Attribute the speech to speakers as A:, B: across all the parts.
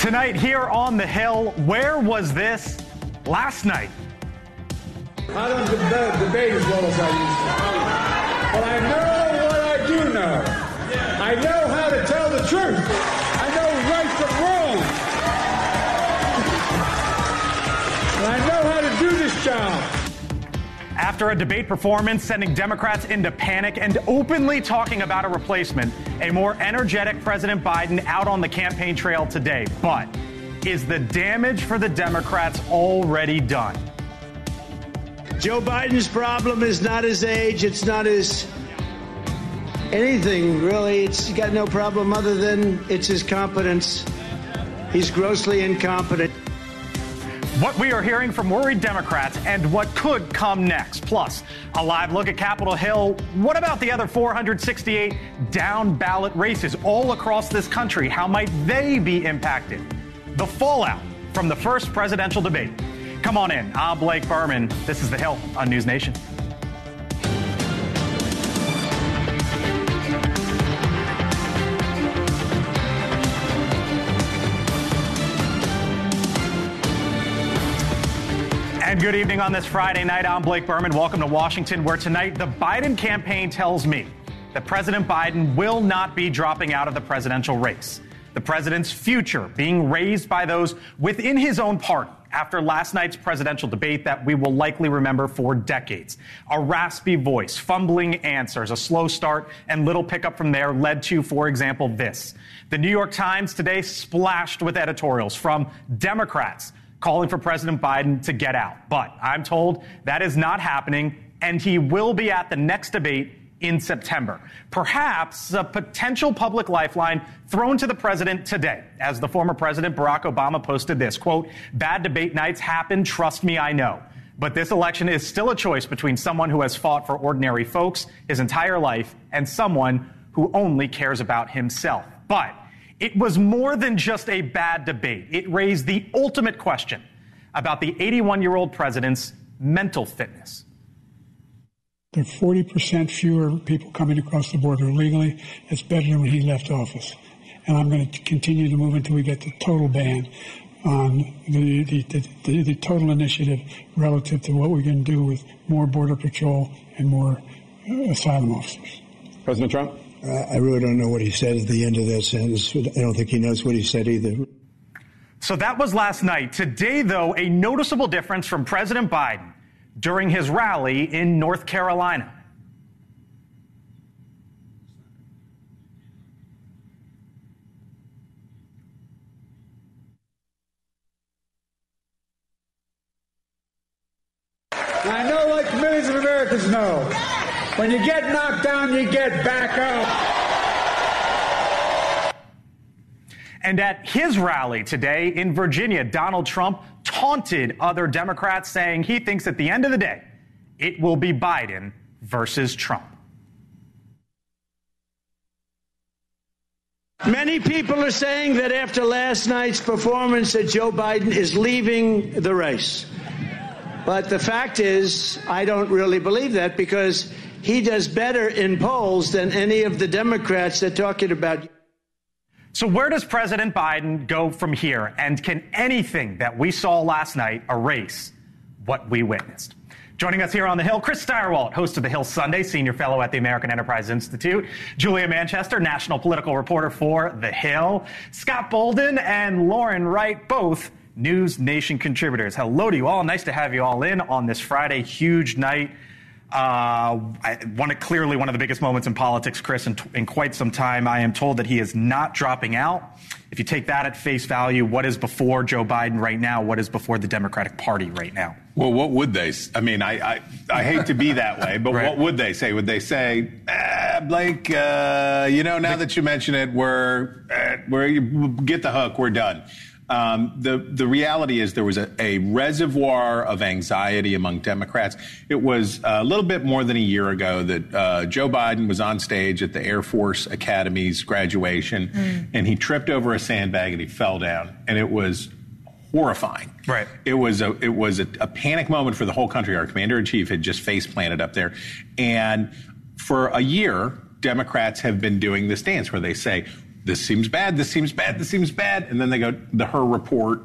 A: Tonight here on the Hill, where was this last night?
B: I don't debate as well as I used to. But I know what I do know. I know how to tell the truth. I know right from wrong. And I know how to do this job.
A: After a debate performance sending Democrats into panic and openly talking about a replacement, a more energetic President Biden out on the campaign trail today. But is the damage for the Democrats already done?
C: Joe Biden's problem is not his age. It's not his anything, really. It's got no problem other than it's his competence. He's grossly incompetent.
A: What we are hearing from worried Democrats and what could come next. Plus, a live look at Capitol Hill. What about the other 468 down ballot races all across this country? How might they be impacted? The fallout from the first presidential debate. Come on in. I'm Blake Berman. This is The Hill on NewsNation. And good evening on this Friday night. I'm Blake Berman. Welcome to Washington, where tonight the Biden campaign tells me that President Biden will not be dropping out of the presidential race. The president's future being raised by those within his own party after last night's presidential debate that we will likely remember for decades. A raspy voice, fumbling answers, a slow start, and little pickup from there led to, for example, this. The New York Times today splashed with editorials from Democrats calling for President Biden to get out. But I'm told that is not happening, and he will be at the next debate in September. Perhaps a potential public lifeline thrown to the president today, as the former President Barack Obama posted this, quote, "Bad debate nights happen, trust me, I know. But this election is still a choice between someone who has fought for ordinary folks his entire life and someone who only cares about himself." But it was more than just a bad debate. It raised the ultimate question about the 81-year-old president's mental fitness.
D: There are 40% fewer people coming across the border illegally. It's better than when he left office. And I'm going to continue to move until we get the total ban on the total initiative relative to what we're going to do with more Border Patrol and more asylum officers.
E: President Trump?
C: I really don't know what he said at the end of that sentence. I don't think he knows what he said either.
A: So that was last night. Today, though, a noticeable difference from President Biden during his rally in North Carolina.
B: I know, like millions of Americans know, when you get knocked down, you get back up.
A: And at his rally today in Virginia, Donald Trump taunted other Democrats, saying he thinks at the end of the day, it will be Biden versus Trump.
C: Many people are saying that after last night's performance that Joe Biden is leaving the race. But the fact is, I don't really believe that, because he does better in polls than any of the Democrats they're talking about.
A: So where does President Biden go from here? And can anything that we saw last night erase what we witnessed? Joining us here on the Hill, Chris Steyerwalt, host of the Hill Sunday, senior fellow at the American Enterprise Institute, Julia Manchester, national political reporter for the Hill, Scott Bolden and Lauren Wright, both NewsNation contributors. Hello to you all. Nice to have you all in on this Friday. Huge night. Clearly one of the biggest moments in politics, Chris, in quite some time. I am told that he is not dropping out. If you take that at face value, what is before Joe Biden right now? What is before the Democratic Party right now?
E: Well, what would they? I mean, I hate to be that way, but right. What would they say? Would they say, Blake, now that you mention it, we're get the hook, we're done. The reality is there was a reservoir of anxiety among Democrats. It was a little bit more than a year ago that Joe Biden was on stage at the Air Force Academy's graduation, and he tripped over a sandbag and he fell down, and it was horrifying.
A: Right.
E: It was a panic moment for the whole country. Our commander-in-chief had just face planted up there, and for a year, Democrats have been doing this dance where they say, this seems bad, this seems bad, this seems bad. And then they go, her report,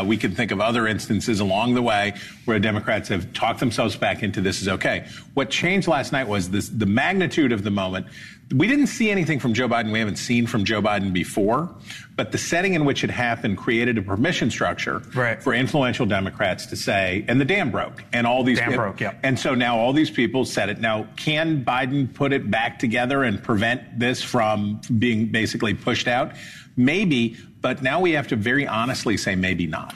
E: we can think of other instances along the way where Democrats have talked themselves back into this is okay. What changed last night was the magnitude of the moment. We didn't see anything from Joe Biden we haven't seen from Joe Biden before, but the setting in which it happened created a permission structure for influential Democrats to say, and the dam broke, and all these and so now all these people said it. Now, can Biden put it back together and prevent this from being basically pushed out? Maybe, but now we have to very honestly say maybe not.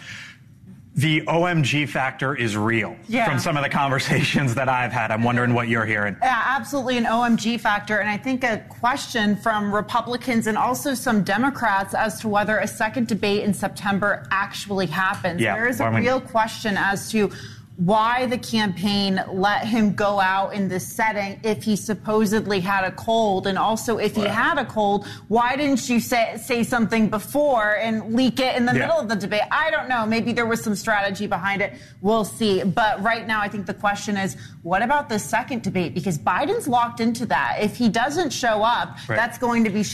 A: The OMG factor is real from some of the conversations that I've had. I'm wondering what you're hearing.
F: Yeah, absolutely an OMG factor. And I think a question from Republicans and also some Democrats as to whether a second debate in September actually happens.
A: Yeah,
F: there is a real question as to why the campaign let him go out in this setting if he supposedly had a cold. And also, if he had a cold, why didn't you say something before and leak it in the middle of the debate? I don't know. Maybe there was some strategy behind it. We'll see. But right now, I think the question is, what about the second debate? Because Biden's locked into that. If he doesn't show up, that's going to be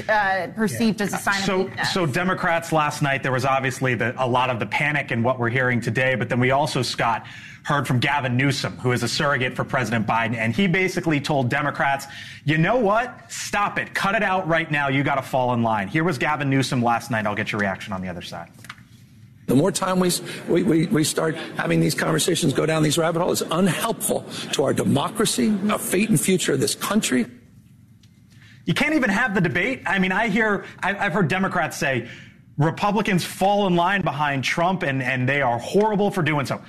F: perceived as a sign of weakness.
A: So Democrats last night, there was obviously a lot of the panic in what we're hearing today. But then we also, Scott, heard from Gavin Newsom, who is a surrogate for President Biden, and he basically told Democrats, you know what? Stop it. Cut it out right now. You got to fall in line. Here was Gavin Newsom last night. I'll get your reaction on the other side.
G: The more time we start having these conversations, go down these rabbit holes, it's unhelpful to our democracy, our fate and future of this country.
A: You can't even have the debate. I mean, I've heard Democrats say Republicans fall in line behind Trump, and they are horrible for doing so.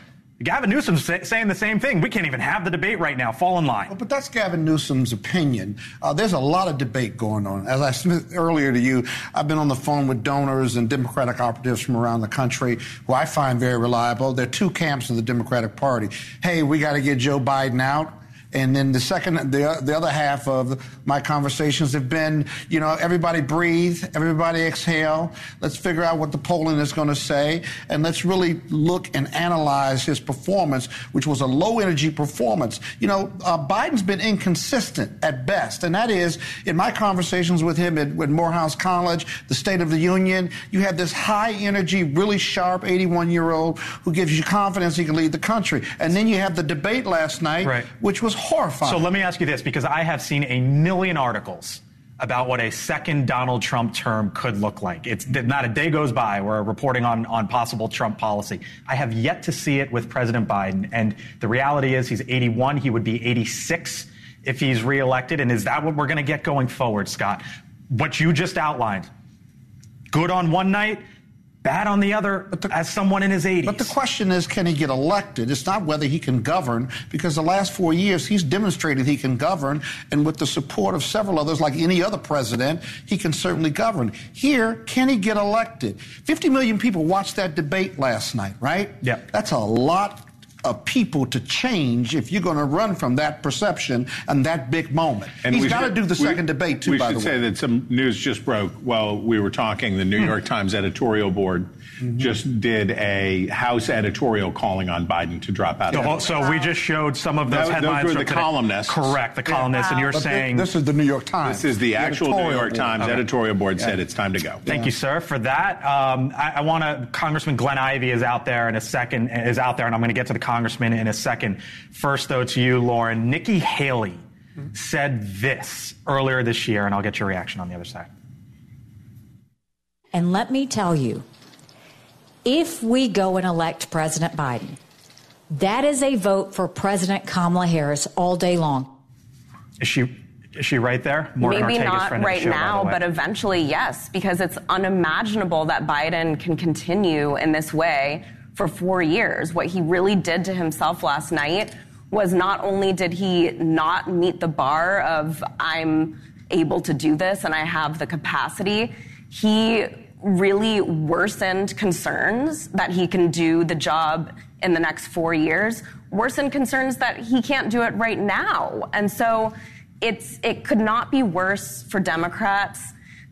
A: Gavin Newsom's saying the same thing. We can't even have the debate right now. Fall in line.
H: Well, but that's Gavin Newsom's opinion. There's a lot of debate going on. As I said earlier to you, I've been on the phone with donors and Democratic operatives from around the country who I find very reliable. There are two camps of the Democratic Party. Hey, we got to get Joe Biden out. And then the other half of my conversations have been, everybody breathe, everybody exhale. Let's figure out what the polling is going to say. And let's really look and analyze his performance, which was a low energy performance. Biden's been inconsistent at best. And that is, in my conversations with him at Morehouse College, the State of the Union, you have this high energy, really sharp 81-year-old who gives you confidence he can lead the country. And then you have the debate last night, which was horrifying.
A: So let me ask you this, because I have seen a million articles about what a second Donald Trump term could look like. It's not a day goes by where reporting on possible Trump policy. I have yet to see it with President Biden. And the reality is he's 81. He would be 86 if he's reelected. And is that what we're going to get going forward, Scott? What you just outlined, good on one night, bad on the other, as someone in his 80s.
H: But the question is, can he get elected? It's not whether he can govern, because the last 4 years he's demonstrated he can govern, and with the support of several others, like any other president, he can certainly govern. Here, can he get elected? 50 million people watched that debate last night, right?
A: Yeah.
H: That's a lot of people to change if you're going to run from that perception and that big moment. And he's got to do the second debate, too, by the way.
E: We should say that some news just broke while we were talking. The New York Times editorial board just did a House editorial calling on Biden to drop out.
A: So we just showed some of those headlines.
E: Those were the columnists.
A: Correct, the columnists. And you're saying...
H: This is the New York Times.
E: This is the actual New York Times editorial board said it's time to go.
A: Thank you, sir, for that. I want to... Congressman Glenn Ivey is out there in a second, and I'm going to get to the Congressman in a second. First, though, to you, Lauren. Nikki Haley said this earlier this year, and I'll get your reaction on the other side.
I: And let me tell you, if we go and elect President Biden, that is a vote for President Kamala Harris all day long.
A: Is she right there?
J: Maybe not right now, but eventually, yes, because it's unimaginable that Biden can continue in this way for 4 years. What he really did to himself last night was not only did he not meet the bar of I'm able to do this and I have the capacity, he really worsened concerns that he can do the job in the next 4 years, worsened concerns that he can't do it right now. And so it could not be worse for Democrats.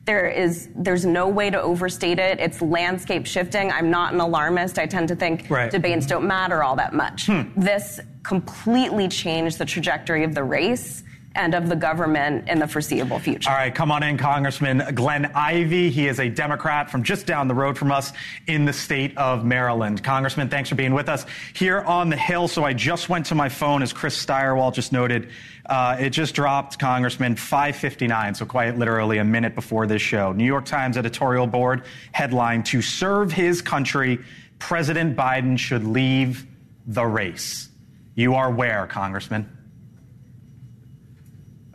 J: There's no way to overstate it. It's landscape shifting. I'm not an alarmist. I tend to think debates don't matter all that much. This completely changed the trajectory of the race, and of the government in the foreseeable future.
A: All right, come on in, Congressman Glenn Ivey. He is a Democrat from just down the road from us in the state of Maryland. Congressman, thanks for being with us here on the Hill. So I just went to my phone, as Chris Steyerwalt just noted. It just dropped, Congressman, 5:59, so quite literally a minute before this show. New York Times editorial board headline, "To serve his country, President Biden should leave the race." You are where, Congressman?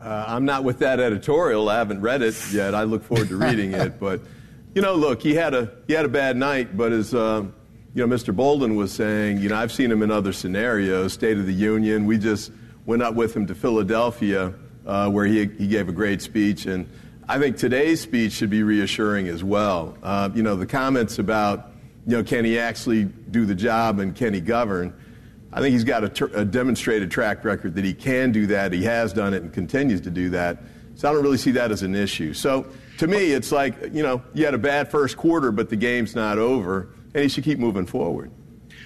K: I'm not with that editorial. I haven't read it yet. I look forward to reading it. But, look, he had a bad night. But as Mr. Bolden was saying, I've seen him in other scenarios. State of the Union. We just went up with him to Philadelphia, where he gave a great speech. And I think today's speech should be reassuring as well. The comments about, can he actually do the job and can he govern? I think he's got a demonstrated track record that he can do that. He has done it and continues to do that. So I don't really see that as an issue. So to me, it's like, you had a bad first quarter, but the game's not over, and he should keep moving forward.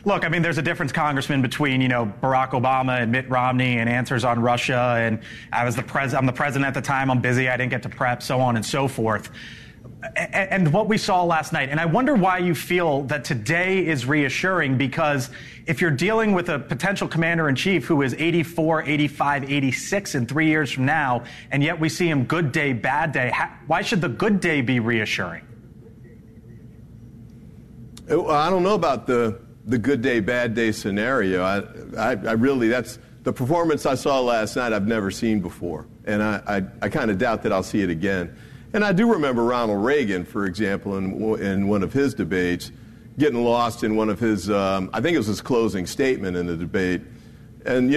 A: Look, I mean, there's a difference, Congressman, between, Barack Obama and Mitt Romney and answers on Russia. And I'm the president at the time. I'm busy. I didn't get to prep, so on and so forth. And what we saw last night. And I wonder why you feel that today is reassuring, because if you're dealing with a potential commander-in-chief who is 84, 85, 86 in 3 years from now, and yet we see him good day, bad day, why should the good day be reassuring?
K: I don't know about the good day, bad day scenario. I really, that's the performance I saw last night I've never seen before. And I kind of doubt that I'll see it again. And I do remember Ronald Reagan, for example, in one of his debates, getting lost in one of his, I think it was his closing statement in the debate. And,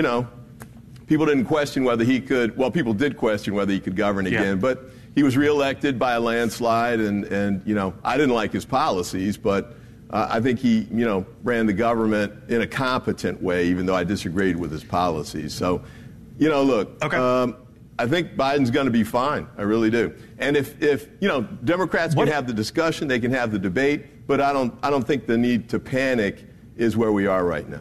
K: people didn't question whether he could, well, people did question whether he could govern again, but he was reelected by a landslide. And I didn't like his policies, but I think he, ran the government in a competent way, even though I disagreed with his policies. So, look. Okay. I think Biden's going to be fine. I really do. And if Democrats can have the discussion, they can have the debate, but I don't think the need to panic is where we are right now.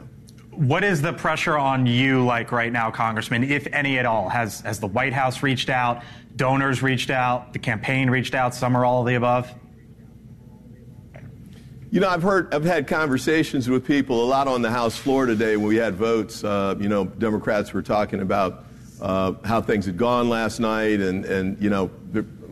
A: What is the pressure on you like right now, Congressman, if any at all? Has the White House reached out, donors reached out, the campaign reached out, some or all of the above?
K: I've had conversations with people a lot on the House floor today when we had votes. Democrats were talking about how things had gone last night, and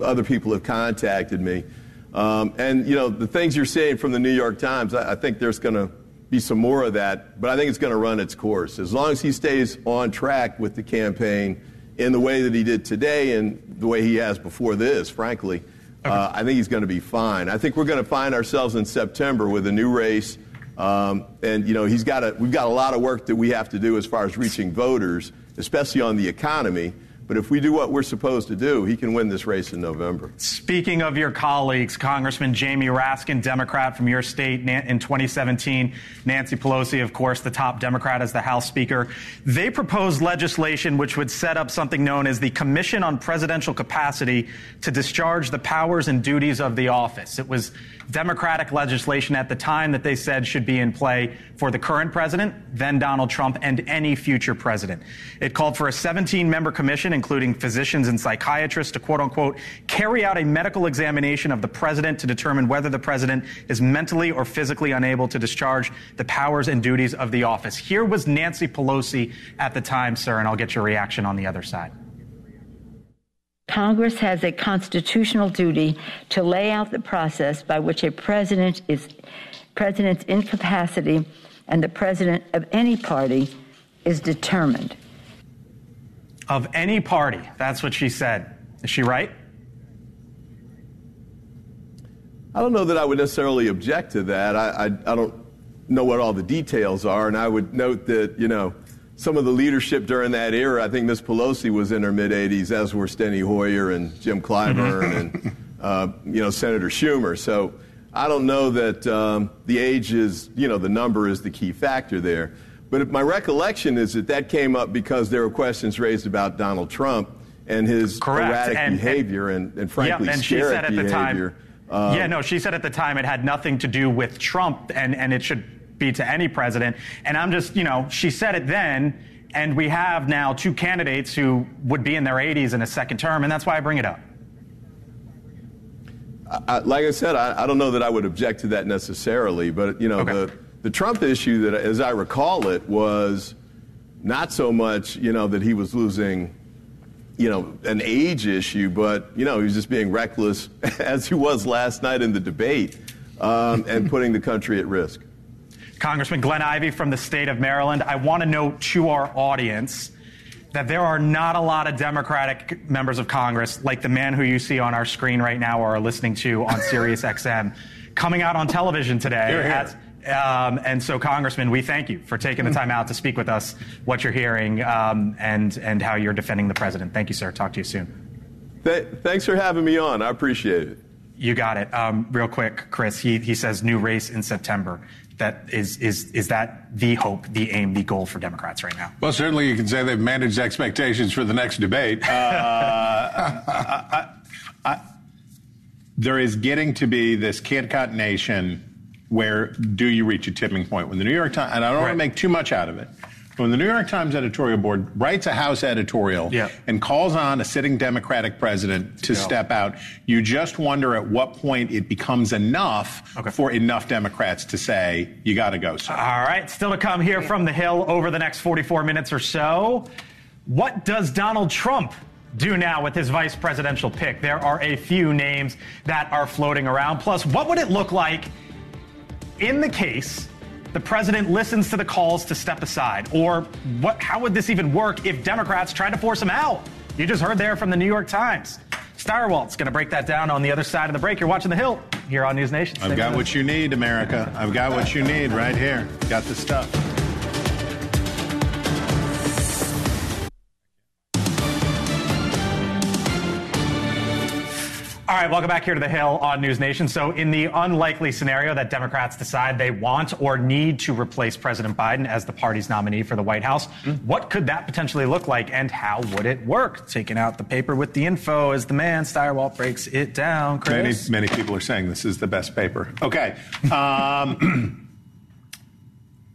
K: other people have contacted me. The things you're seeing from the New York Times, I think there's going to be some more of that, but I think it's going to run its course. As long as he stays on track with the campaign in the way that he did today and the way he has before this, frankly, I think he's going to be fine. I think we're going to find ourselves in September with a new race, we've got a lot of work that we have to do as far as reaching voters, especially on the economy. But if we do what we're supposed to do, he can win this race in November.
A: Speaking of your colleagues, Congressman Jamie Raskin, Democrat from your state in 2017, Nancy Pelosi, of course, the top Democrat as the House Speaker, they proposed legislation which would set up something known as the Commission on Presidential Capacity to discharge the powers and duties of the office. It was Democratic legislation at the time that they said should be in play for the current president, then Donald Trump, and any future president. It called for a 17-member commission, including physicians and psychiatrists, to, quote unquote, carry out a medical examination of the president to determine whether the president is mentally or physically unable to discharge the powers and duties of the office. Here was Nancy Pelosi at the time, sir, and I'll get your reaction on the other side.
L: Congress has a constitutional duty to lay out the process by which a president's incapacity and the president of any party is determined.
A: Of any party. That's what she said. Is she right?
K: I don't know that I would necessarily object to that. I don't know what all the details are, and I would note that, some of the leadership during that era, I think Ms. Pelosi was in her mid-80s, as were Steny Hoyer and Jim Clyburn and, Senator Schumer. So I don't know that the age is, the number is the key factor there. But my recollection is that came up because there were questions raised about Donald Trump and his erratic behavior and frankly,
A: and she said at the time, she said at the time it had nothing to do with Trump and it should be to any president. And I'm just, she said it then. And we have now two candidates who would be in their 80s in a second term, and that's why I bring it up.
K: Like I said, I don't know that I would object to that necessarily, but, the Trump issue, that, as I recall it, was not so much, that he was losing, an age issue, but, he was just being reckless, as he was last night in the debate, and putting the country at risk.
A: Congressman Glenn Ivey from the state of Maryland, I want to note to our audience that there are not a lot of Democratic members of Congress, like the man who you see on our screen right now or are listening to on Sirius XM, coming out on television today. And so, Congressman, we thank you for taking the time out to speak with us, what you're hearing, and how you're defending the president. Thank you, sir. Talk to you soon.
K: Thanks for having me on. I appreciate it.
A: You got it. Real quick, Chris, he says new race in September. That is that the hope, the aim, the goal for Democrats right now?
E: Well, certainly you can say they've managed expectations for the next debate. There is getting to be this can't nation where do you reach a tipping point? When the New York Times, and I don't want to make too much out of it, when the New York Times editorial board writes a House editorial and calls on a sitting Democratic president to step out, you just wonder at what point it becomes enough for enough Democrats to say, you got to go, sir.
A: All right. Still to come here from the Hill over the next 44 minutes or so. What does Donald Trump do now with his vice presidential pick? There are a few names that are floating around. Plus, what would it look like in the case the president listens to the calls to step aside? Or how would this even work if Democrats try to force him out? You just heard there from the New York Times. Steyerwalt's going to break that down on the other side of the break. You're watching The Hill here on NewsNation.
E: I've got what you need, America. I've got what you need right here. Got the stuff.
A: All right, welcome back here to The Hill on NewsNation. So in the unlikely scenario that Democrats decide they want or need to replace President Biden as the party's nominee for the White House, what could that potentially look like and how would it work? Taking out the paper with the info as the man, Steyerwalt, breaks it down. Chris?
E: Many people are saying this is the best paper. Okay.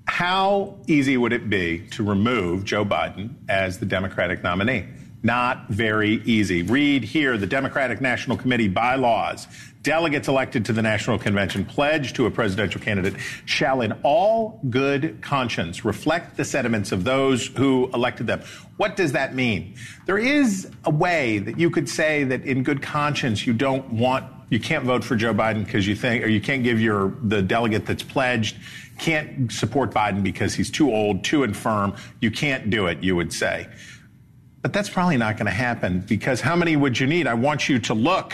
E: How easy would it be to remove Joe Biden as the Democratic nominee? Not very easy. Read here the Democratic National Committee bylaws. Delegates elected to the National Convention pledged to a presidential candidate shall in all good conscience reflect the sentiments of those who elected them. What does that mean? There is a way that you could say that in good conscience you can't vote for Joe Biden because you think, or you can't give the delegate that's pledged, can't support Biden because he's too old, too infirm. You can't do it, you would say. But that's probably not going to happen because how many would you need? I want you to look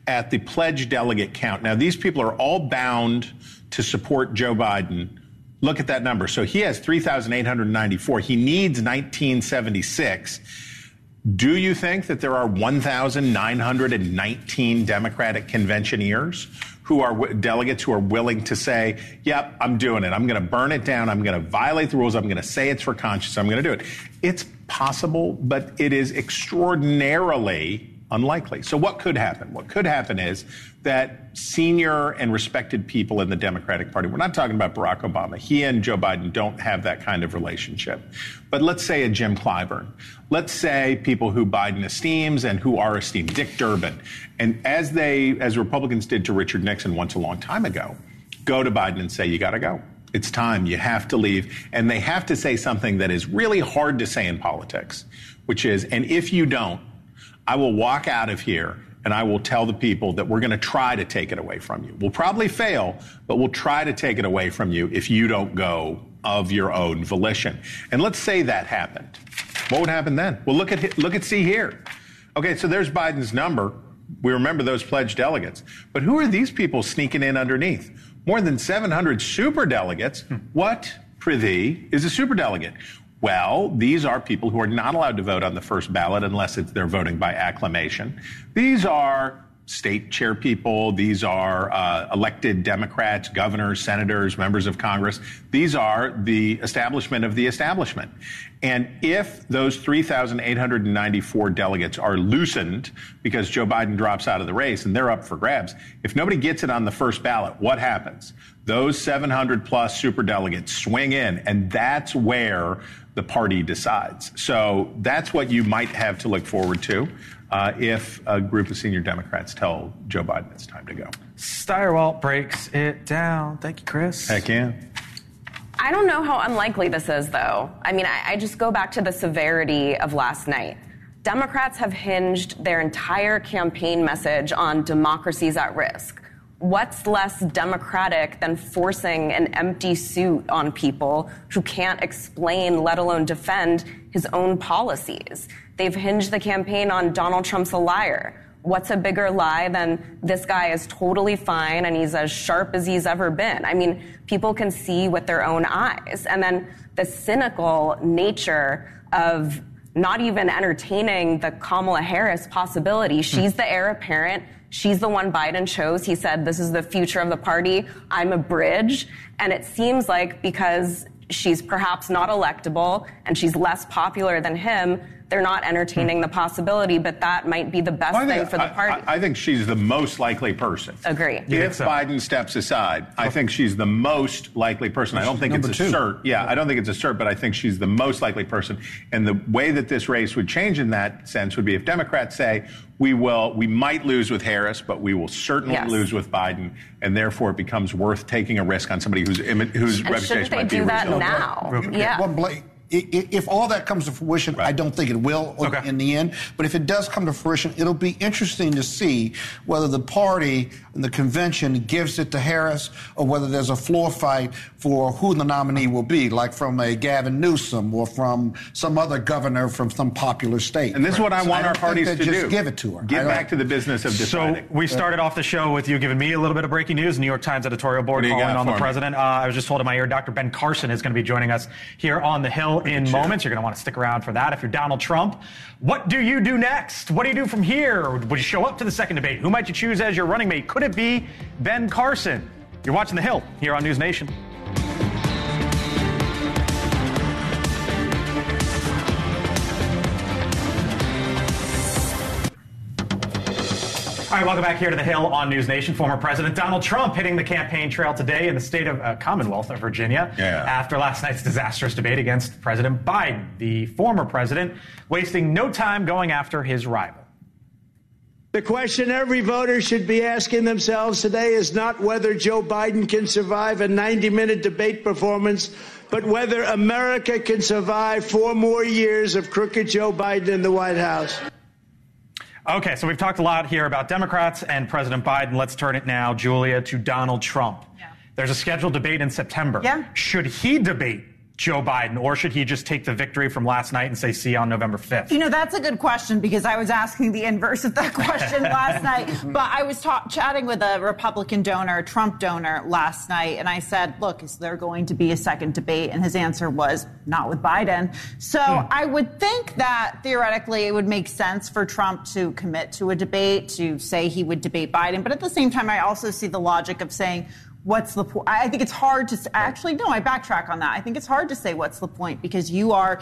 E: at the pledged delegate count. Now, these people are all bound to support Joe Biden. Look at that number. So he has 3,894. He needs 1976. Do you think that there are 1,919 Democratic conventioneers who are delegates who are willing to say, yep, I'm doing it. I'm going to burn it down. I'm going to violate the rules. I'm going to say it's for conscience. I'm going to do it. It's possible, but it is extraordinarily unlikely. So what could happen? What could happen is that senior and respected people in the Democratic Party, we're not talking about Barack Obama. He and Joe Biden don't have that kind of relationship. But let's say a Jim Clyburn. Let's say people who Biden esteems and who are esteemed, Dick Durbin. And as Republicans did to Richard Nixon once a long time ago, go to Biden and say, you got to go. It's time. You have to leave. And they have to say something that is really hard to say in politics, which is, and if you don't, I will walk out of here and I will tell the people that we're going to try to take it away from you. We'll probably fail, but we'll try to take it away from you if you don't go of your own volition. And let's say that happened. What would happen then? Well, see here. Okay, so there's Biden's number. We remember those pledged delegates. But who are these people sneaking in underneath? More than 700 superdelegates. What, prithee, is a superdelegate? Well, these are people who are not allowed to vote on the first ballot unless they're voting by acclamation. These are state chair people. These are elected Democrats, governors, senators, members of Congress. These are the establishment of the establishment. And if those 3,894 delegates are loosened because Joe Biden drops out of the race and they're up for grabs, if nobody gets it on the first ballot, what happens? Those 700 plus superdelegates swing in, and that's where the party decides. So that's what you might have to look forward to if a group of senior Democrats tell Joe Biden it's time to go.
A: Steyerwalt breaks it down. Thank you, Chris.
E: Heck yeah.
J: I don't know how unlikely this is, though. I mean, I just go back to the severity of last night. Democrats have hinged their entire campaign message on democracy's at risk. What's less democratic than forcing an empty suit on people who can't explain, let alone defend, his own policies? They've hinged the campaign on Donald Trump's a liar. What's a bigger lie than this guy is totally fine and he's as sharp as he's ever been? I mean, people can see with their own eyes. And then the cynical nature of not even entertaining the Kamala Harris possibility. She's the heir apparent. She's the one Biden chose. He said, this is the future of the party. I'm a bridge. And it seems like because she's perhaps not electable and she's less popular than him, they're not entertaining the possibility, but that might be the best thing for the party.
E: I think she's the most likely person.
J: Agree.
E: If Biden steps aside, I think she's the most likely person. I don't think it's a cert. Yeah, I don't think it's a cert, but I think she's the most likely person. And the way that this race would change in that sense would be if Democrats say, we might lose with Harris, but we will certainly lose with Biden, and therefore it becomes worth taking a risk on somebody whose reputation might be
J: do that now? Yeah.
H: Well, Blake, if all that comes to fruition, I don't think it will in the end. But if it does come to fruition, it'll be interesting to see whether the party and the convention gives it to Harris or whether there's a floor fight for who the nominee will be, like from a Gavin Newsom or from some other governor from some popular state.
E: And this is what I want our parties to do.
H: Just give it to her.
E: Get back to the business of deciding.
A: So we started off the show with you giving me a little bit of breaking news. New York Times editorial board calling on the president. I was just told in my ear, Dr. Ben Carson is going to be joining us here on the Hill in moments. You're going to want to stick around for that. If you're Donald Trump, what do you do next? What do you do from here? Would you show up to the second debate? Who might you choose as your running mate? Could it be Ben Carson? You're watching The Hill here on NewsNation. All right, welcome back here to The Hill on NewsNation. Former President Donald Trump hitting the campaign trail today in the state of Commonwealth of Virginia after last night's disastrous debate against President Biden, the former president, wasting no time going after his rival.
C: The question every voter should be asking themselves today is not whether Joe Biden can survive a 90-minute debate performance, but whether America can survive 4 more years of crooked Joe Biden in the White House.
A: Okay, so we've talked a lot here about Democrats and President Biden. Let's turn it now, Julia, to Donald Trump. Yeah. There's a scheduled debate in September. Yeah. Should he debate Joe Biden, or should he just take the victory from last night and say, see you on November 5th?
F: You know, that's a good question, because I was asking the inverse of that question last night. But I was chatting with a Republican donor, Trump donor, last night, and I said, look, is there going to be a second debate? And his answer was, not with Biden. So I would think that theoretically it would make sense for Trump to commit to a debate, to say he would debate Biden. But at the same time, I also see the logic of saying, what's the point? I think it's hard to actually, no, I backtrack on that. I think it's hard to say what's the point, because you are,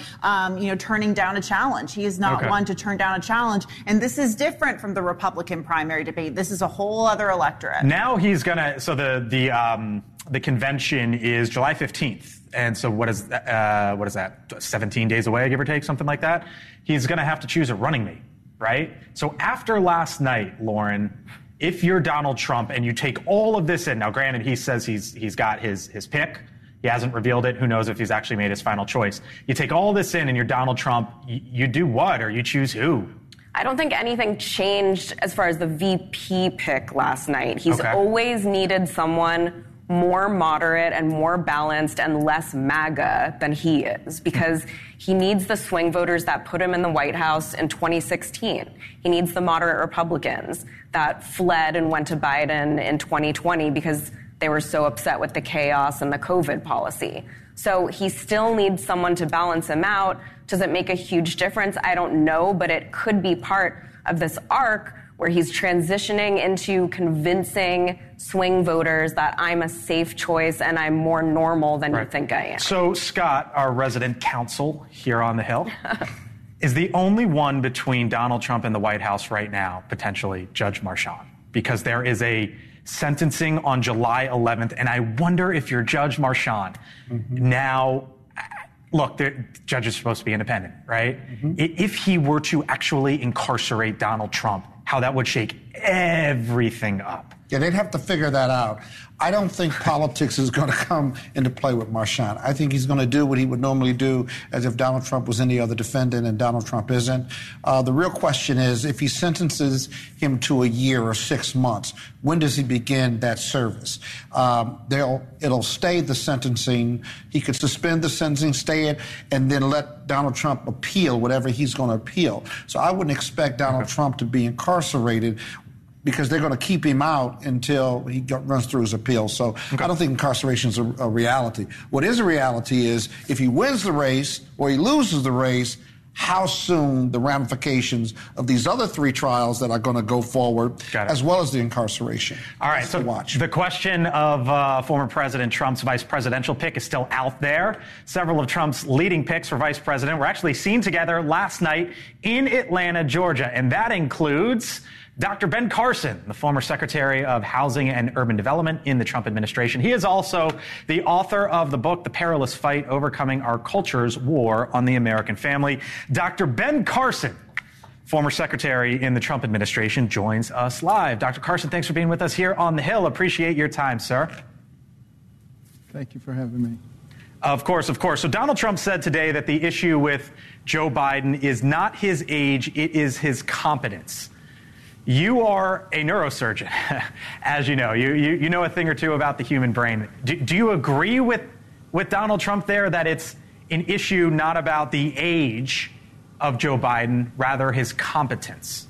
F: turning down a challenge. He is not one to turn down a challenge. And this is different from the Republican primary debate. This is a whole other electorate.
A: Now he's going to, so the convention is July 15th. And so what is that? 17 days away, give or take, something like that. He's going to have to choose a running mate, right? So after last night, Lauren, if you're Donald Trump and you take all of this in, now granted, he says he's got his pick. He hasn't revealed it. Who knows if he's actually made his final choice. You take all this in and you're Donald Trump, you do what, or you choose who?
J: I don't think anything changed as far as the VP pick last night. He's always needed someone more moderate and more balanced and less MAGA than he is, because he needs the swing voters that put him in the White House in 2016. He needs the moderate Republicans that fled and went to Biden in 2020 because they were so upset with the chaos and the COVID policy. So he still needs someone to balance him out. Does it make a huge difference? I don't know, but it could be part of this arc where he's transitioning into convincing swing voters that I'm a safe choice and I'm more normal than you think I am.
A: So Scott, our resident counsel here on the Hill, is the only one between Donald Trump and the White House right now, potentially Judge Marchand, because there is a sentencing on July 11th, and I wonder if you're Judge Marchand now. Look, the judge is supposed to be independent, right? If he were to actually incarcerate Donald Trump, how that would shake everything up.
H: Yeah, they'd have to figure that out. I don't think politics is going to come into play with Marchand. I think he's going to do what he would normally do as if Donald Trump was any other defendant and Donald Trump isn't. The real question is, if he sentences him to a year or 6 months, when does he begin that service? It'll stay the sentencing. He could suspend the sentencing, stay it, and then let Donald Trump appeal whatever he's going to appeal. So I wouldn't expect Donald Trump to be incarcerated, because they're going to keep him out until he runs through his appeal. So I don't think incarceration is a reality. What is a reality is if he wins the race or he loses the race, how soon the ramifications of these other 3 trials that are going to go forward, as well as the incarceration.
A: All right, so the question of former President Trump's vice presidential pick is still out there. Several of Trump's leading picks for vice president were actually seen together last night in Atlanta, Georgia, and that includes Dr. Ben Carson, the former Secretary of Housing and Urban Development in the Trump administration. He is also the author of the book, The Perilous Fight, Overcoming Our Culture's War on the American Family. Dr. Ben Carson, former secretary in the Trump administration, joins us live. Dr. Carson, thanks for being with us here on the Hill. Appreciate your time, sir.
M: Thank you for having me.
A: Of course, of course. So Donald Trump said today that the issue with Joe Biden is not his age, it is his competence. You are a neurosurgeon, as you know. You know a thing or two about the human brain. Do you agree with Donald Trump there that it's an issue not about the age of Joe Biden, rather his competence?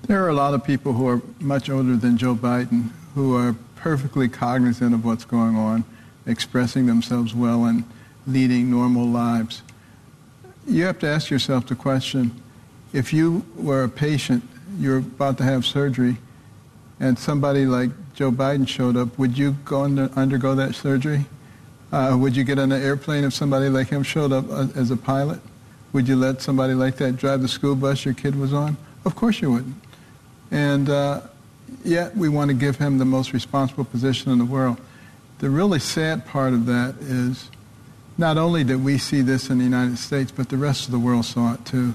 M: There are a lot of people who are much older than Joe Biden who are perfectly cognizant of what's going on, expressing themselves well and leading normal lives. You have to ask yourself the question, if you were a patient, you're about to have surgery, and somebody like Joe Biden showed up, would you go undergo that surgery? Would you get on an airplane if somebody like him showed up as a pilot? Would you let somebody like that drive the school bus your kid was on? Of course you wouldn't. And yet we want to give him the most responsible position in the world. The really sad part of that is not only did we see this in the United States, but the rest of the world saw it too.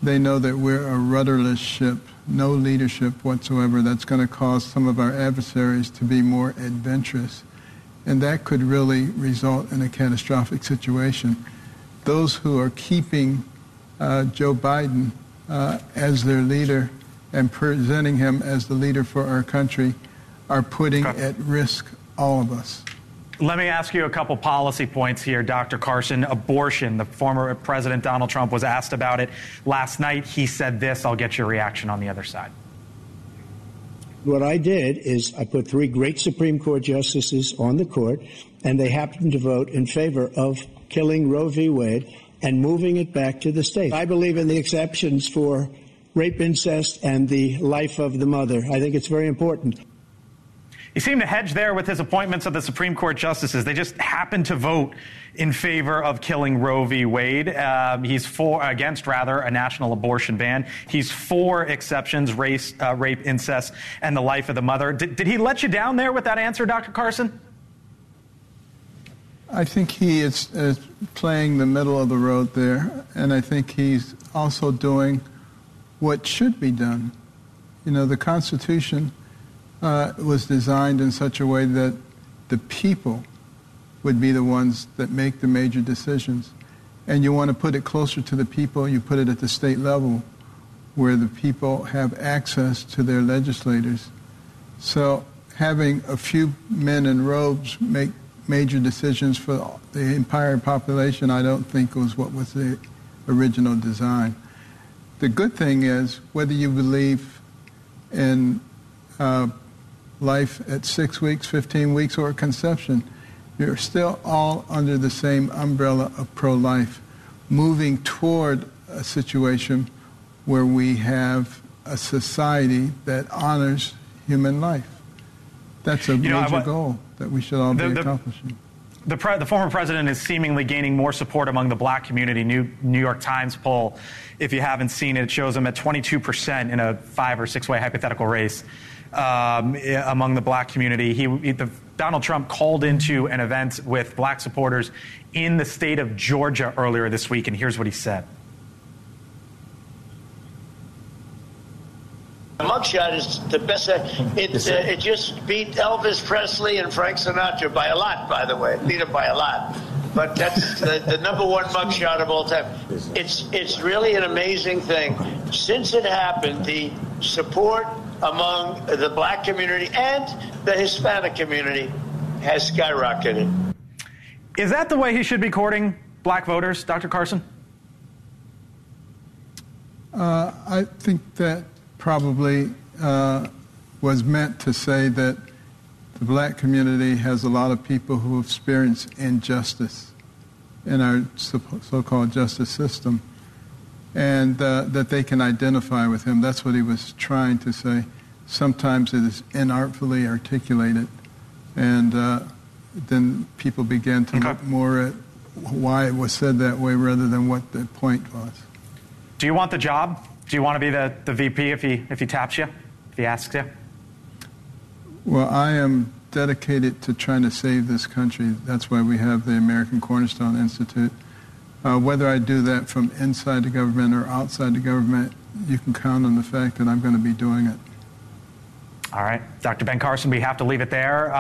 M: They know that we're a rudderless ship, no leadership whatsoever. That's going to cause some of our adversaries to be more adventurous. And that could really result in a catastrophic situation. Those who are keeping Joe Biden as their leader and presenting him as the leader for our country are putting at risk all of us.
A: Let me ask you a couple policy points here, Dr. Carson. Abortion. The former President Donald Trump was asked about it last night. He said this. I'll get your reaction on the other side.
C: What I did is I put 3 great Supreme Court justices on the court, and they happened to vote in favor of killing Roe v. Wade and moving it back to the state. I believe in the exceptions for rape, incest, and the life of the mother. I think it's very important.
A: He seemed to hedge there with his appointments of the Supreme Court justices. They just happened to vote in favor of killing Roe v. Wade. He's against a national abortion ban. He's for exceptions, rape, incest, and the life of the mother. Did he let you down there with that answer, Dr. Carson?
M: I think he is playing the middle of the road there, and I think he's also doing what should be done. You know, the Constitution was designed in such a way that the people would be the ones that make the major decisions. And you want to put it closer to the people, you put it at the state level where the people have access to their legislators. So having a few men in robes make major decisions for the entire population, I don't think was what was the original design. The good thing is, whether you believe in life at 6 weeks, 15 weeks, or conception, you're still all under the same umbrella of pro-life, moving toward a situation where we have a society that honors human life. That's a major goal that we should all be accomplishing.
A: The former president is seemingly gaining more support among the black community. New York Times poll, if you haven't seen it, shows him at 22% in a 5 or 6-way hypothetical race among the black community. Donald Trump called into an event with black supporters in the state of Georgia earlier this week, and here's what he said.
N: The mugshot is the best. It just beat Elvis Presley and Frank Sinatra by a lot, by the way. Beat them by a lot. But that's the number one mugshot of all time. It's really an amazing thing. Since it happened, the support among the black community and the Hispanic community has skyrocketed.
A: Is that the way he should be courting black voters, Dr. Carson?
M: I think that probably was meant to say that the black community has a lot of people who experience injustice in our so-called justice system, and that they can identify with him. That's what he was trying to say. Sometimes it is inartfully articulated, and then people began to look more at why it was said that way rather than what the point was.
A: Do you want the job? Do you want to be the VP if he taps you, if he asks you?
M: Well, I am dedicated to trying to save this country. That's why we have the American Cornerstone Institute. Whether I do that from inside the government or outside the government, you can count on the fact that I'm going to be doing it.
A: All right. Dr. Ben Carson, we have to leave it there.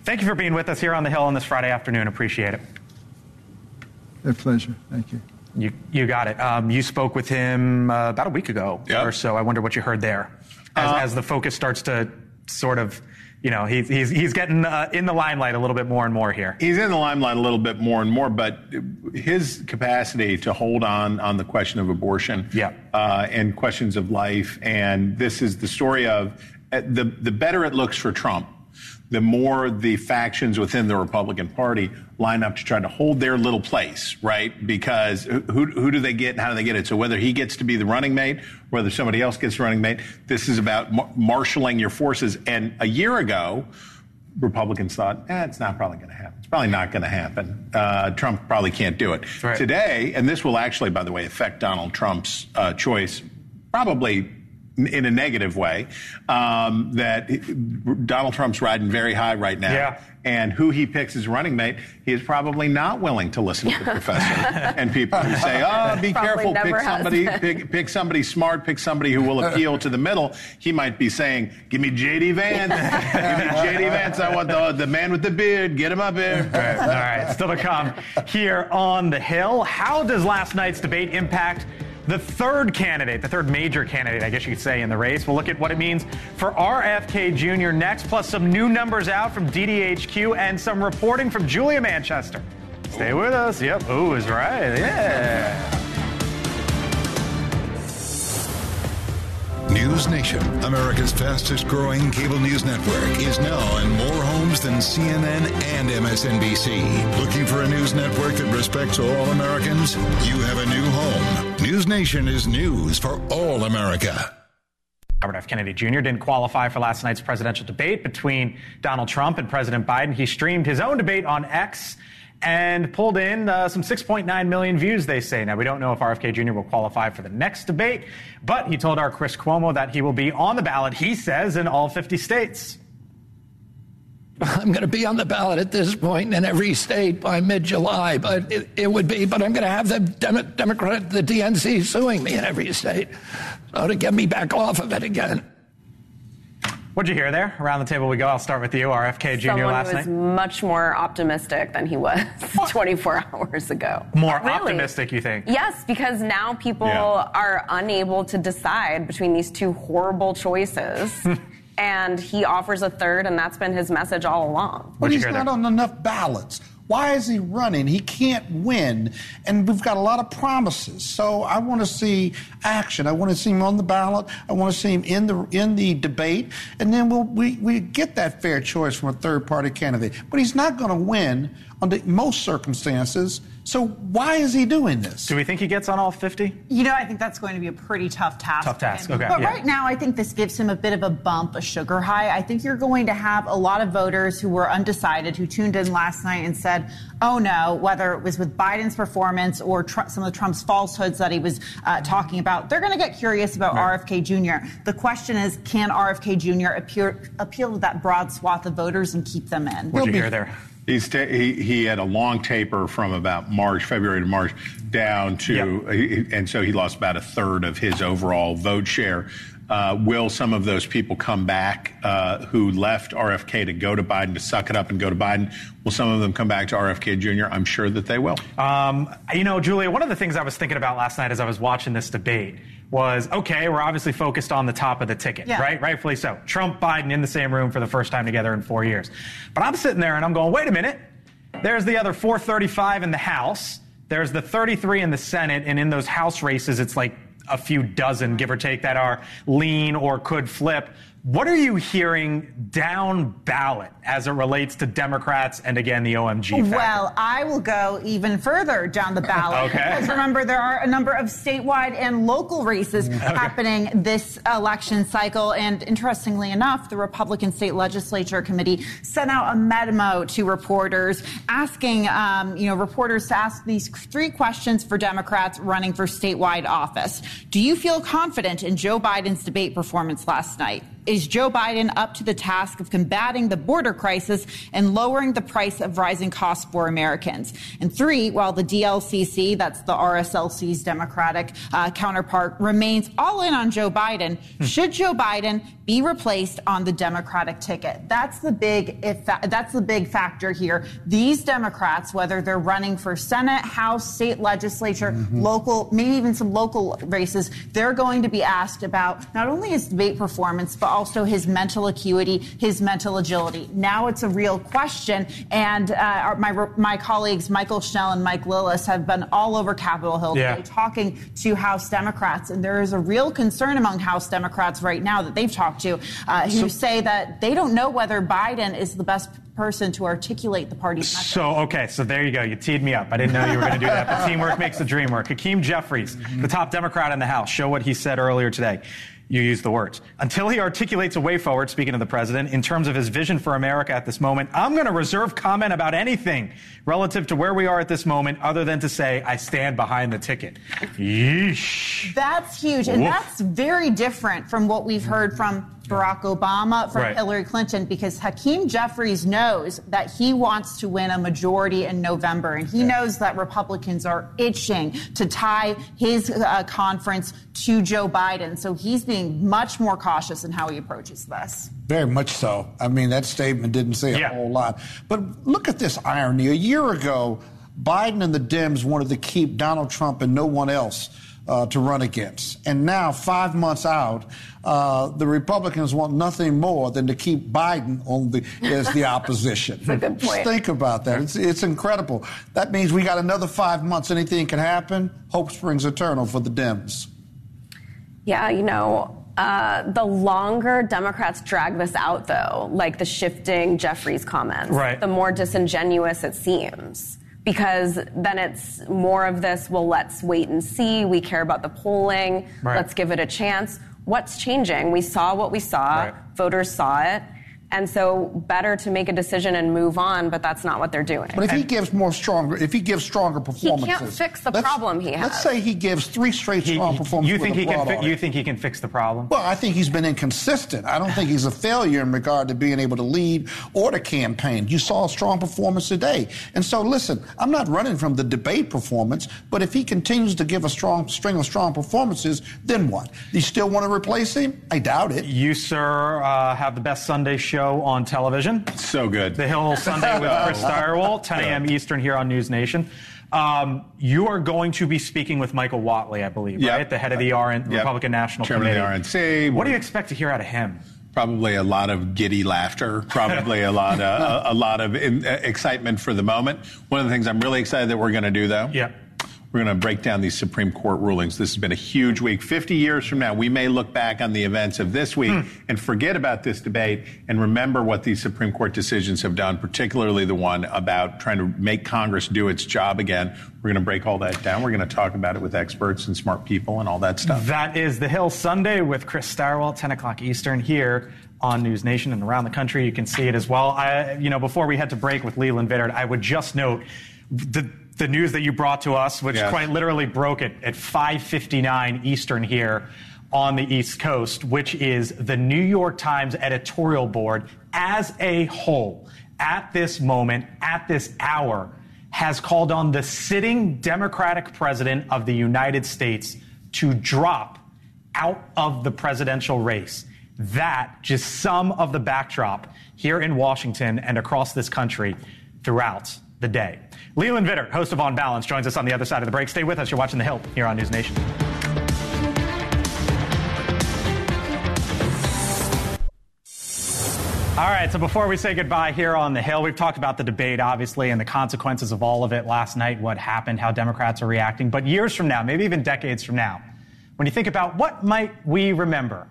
A: Thank you for being with us here on the Hill on this Friday afternoon. Appreciate it.
M: A pleasure. Thank you.
A: You got it. You spoke with him about a week ago or so. I wonder what you heard there as the focus starts to sort of, he's getting in the limelight a little bit more and more here.
E: He's in the limelight a little bit more and more, but his capacity to hold on the question of abortion and questions of life, and this is the story of the better it looks for Trump, the more the factions within the Republican Party line up to try to hold their little place, right? Because who do they get and how do they get it? So whether he gets to be the running mate, whether somebody else gets the running mate, this is about marshaling your forces. And a year ago, Republicans thought, it's not probably going to happen. It's probably not going to happen. Trump probably can't do it. Right. Today, and this will actually, by the way, affect Donald Trump's choice, probably in a negative way, that Donald Trump's riding very high right now. Yeah. And who he picks as running mate, he is probably not willing to listen to the professor and people who say, be careful, pick somebody smart, pick somebody who will appeal to the middle. He might be saying, give me J.D. Vance. Give me J.D. Vance. I want the man with the beard. Get him up here.
A: All right. Still to come here on the Hill. How does last night's debate impact the third major candidate, I guess you could say, in the race? We'll look at what it means for RFK Jr. next, plus some new numbers out from DDHQ and some reporting from Julia Manchester. Stay with us. Yep. Ooh is right. Yeah.
O: NewsNation, America's fastest growing cable news network, is now in more homes than CNN and MSNBC. Looking for a news network that respects all Americans? You have a new home. NewsNation is news for all America.
A: Robert F. Kennedy Jr. didn't qualify for last night's presidential debate between Donald Trump and President Biden. He streamed his own debate on X and pulled in some 6.9 million views, they say. Now, we don't know if RFK Jr. will qualify for the next debate, but he told our Chris Cuomo that he will be on the ballot, he says, in all 50 states.
G: I'm going to be on the ballot at this point in every state by mid-July, but I'm going to have the the DNC suing me in every state, so to get me back off of it again.
A: What'd you hear there? Around the table we go. I'll start with you, RFK Jr. last night.
J: Someone who was much more optimistic than he was 24 hours ago.
A: More optimistic, you think?
J: Yes, because now people are unable to decide between these two horrible choices. And he offers a third, and that's been his message all along.
H: But he's not on enough ballots. Why is he running? He can't win, and we've got a lot of promises. So I want to see action. I want to see him on the ballot. I want to see him in the debate, and then we get that fair choice from a third-party candidate. But he's not going to win under most circumstances So why is he doing this?
A: Do we think he gets on all 50?
F: You know, I think that's going to be a pretty tough task.
A: Tough task, okay.
F: But right now, I think this gives him a bit of a bump, a sugar high. I think you're going to have a lot of voters who were undecided, who tuned in last night and said, oh no, whether it was with Biden's performance or some of Trump's falsehoods that he was talking about, they're going to get curious about RFK Jr. The question is, can RFK Jr. appeal to that broad swath of voters and keep them in?
A: What'd you hear there?
E: He had a long taper from about February to March down to, and so he lost about a third of his overall vote share. Will some of those people come back who left RFK to go to Biden, to suck it up and go to Biden? Will some of them come back to RFK Jr.? I'm sure that they will.
A: You know, Julia, one of the things I was thinking about last night as I was watching this debate was, okay, we're obviously focused on the top of the ticket, right? Rightfully so. Trump, Biden in the same room for the first time together in 4 years. But I'm sitting there and I'm going, wait a minute. There's the other 435 in the House. There's the 33 in the Senate. And in those House races, it's like a few dozen, give or take, that are lean or could flip. What are you hearing down ballot as it relates to Democrats and, again, the OMG factor?
F: Well, I will go even further down the ballot.
A: Okay.
F: Because remember, there are a number of statewide and local races happening this election cycle. And interestingly enough, the Republican State Legislature Committee sent out a memo to reporters asking, reporters to ask these 3 questions for Democrats running for statewide office. Do you feel confident in Joe Biden's debate performance last night? Is Joe Biden up to the task of combating the border crisis and lowering the price of rising costs for Americans? And 3, while the DLCC, that's the RSLC's Democratic counterpart, remains all in on Joe Biden, should Joe Biden be replaced on the Democratic ticket? That's the big factor here. These Democrats, whether they're running for Senate, House, state legislature, local, maybe even some local races, they're going to be asked about not only his debate performance, but also his mental acuity, his mental agility. Now it's a real question, and my colleagues Michael Schnell and Mike Lillis have been all over Capitol Hill today talking to House Democrats, and there is a real concern among House Democrats right now that they've talked to who say that they don't know whether Biden is the best person to articulate the party's message.
A: So there you go. You teed me up. I didn't know you were going to do that, but teamwork makes the dream work. Hakeem Jeffries, the top Democrat in the House, show what he said earlier today. You use the words. Until he articulates a way forward, speaking of the president, in terms of his vision for America at this moment, I'm going to reserve comment about anything relative to where we are at this moment other than to say I stand behind the ticket. Yeesh.
F: That's huge. And that's very different from what we've heard from Barack Obama, from Hillary Clinton, because Hakeem Jeffries knows that he wants to win a majority in November, and he knows that Republicans are itching to tie his conference to Joe Biden. So he's being much more cautious in how he approaches this.
H: Very much so. I mean, that statement didn't say a whole lot. But look at this irony. A year ago, Biden and the Dems wanted to keep Donald Trump and no one else to run against. And now, 5 months out, the Republicans want nothing more than to keep Biden as the opposition.
J: That's a good point.
H: Just think about that. It's incredible. That means we got another 5 months. Anything can happen. Hope springs eternal for the Dems.
J: Yeah, the longer Democrats drag this out, though, like the shifting Jeffries comments, the more disingenuous it seems. Because then it's more of this, well, let's wait and see. We care about the polling. Let's give it a chance. What's changing? We saw what we saw. Voters saw it. And so better to make a decision and move on, but that's not what they're doing.
H: But if he gives stronger performances.
J: He can't fix the problem he has.
H: Let's say he gives 3 straight strong performances.
A: You think he can fix the problem?
H: Well, I think he's been inconsistent. I don't think he's a failure in regard to being able to lead or to campaign. You saw a strong performance today. And so, listen, I'm not running from the debate performance, but if he continues to give a strong string of strong performances, then what? Do you still want to replace him? I doubt it.
A: You, sir, have the best Sunday show on television.
E: So good.
A: The Hill Sunday with Chris Stirewalt, 10 a.m. Eastern here on NewsNation. You are going to be speaking with Michael Whatley, I believe, right? The head of the Republican National Committee.
E: Chairman of the RNC.
A: What do you expect to hear out of him?
E: Probably a lot of giddy laughter, probably a lot of excitement for the moment. One of the things I'm really excited that we're going to do, though, we're We're going to break down these Supreme Court rulings. This has been a huge week. 50 years from now, we may look back on the events of this week and forget about this debate and remember what these Supreme Court decisions have done, particularly the one about trying to make Congress do its job again. We're going to break all that down. We're going to talk about it with experts and smart people and all that stuff.
P: That is The Hill Sunday with Chris Starwell, 10 o'clock Eastern here on NewsNation and around the country. You can see it as well. Before we had to break with Leland Vittert, I would just note the news that you brought to us, which quite literally broke it at 5:59 Eastern here on the East Coast, which is the New York Times editorial board as a whole at this moment, at this hour, has called on the sitting Democratic president of the United States to drop out of the presidential race. That just some of the backdrop here in Washington and across this country throughout the day. Leland Vittert, host of On Balance, joins us on the other side of the break. Stay with us. You're watching The Hill here on NewsNation. All right, so before we say goodbye here on The Hill, we've talked about the debate, obviously, and the consequences of all of it last night, what happened, how Democrats are reacting. But years from now, maybe even decades from now, when you think about what might we remember,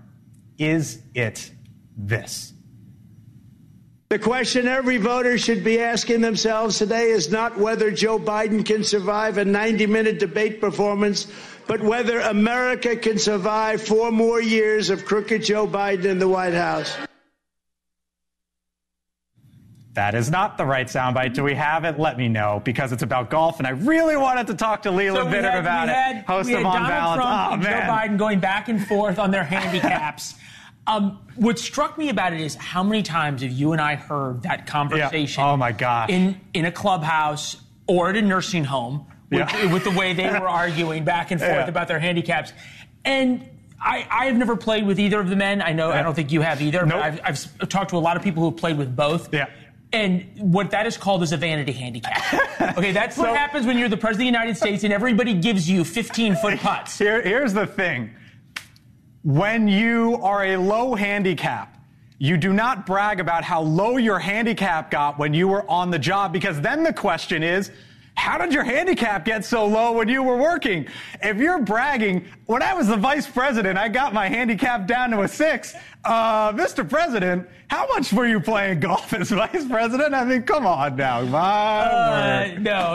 P: is it this?
C: The question every voter should be asking themselves today is not whether Joe Biden can survive a 90-minute debate performance, but whether America can survive 4 more years of crooked Joe Biden in the White House.
P: That is not the right soundbite. Do we have it? Let me know, because it's about golf, and I really wanted to talk to Leland Vittert about it. Host of On Balance.
Q: Trump and Joe Biden going back and forth on their handicaps. What struck me about it is how many times have you and I heard that conversation?
P: Oh my gosh.
Q: In a clubhouse or at a nursing home with the way they were arguing back and forth about their handicaps. And I have never played with either of the men. I don't think you have either.
P: Nope.
Q: But I've talked to a lot of people who have played with both.
P: Yeah.
Q: And what that is called is a vanity handicap. Okay, that's what happens when you're the president of the United States and everybody gives you 15-foot putts.
P: Here's the thing. When you are a low handicap, you do not brag about how low your handicap got when you were on the job, because then the question is, how did your handicap get so low when you were working? If you're bragging, when I was the vice president, I got my handicap down to a 6. Mr. President, how much were you playing golf as vice president? I mean, come on now. My word.
Q: No.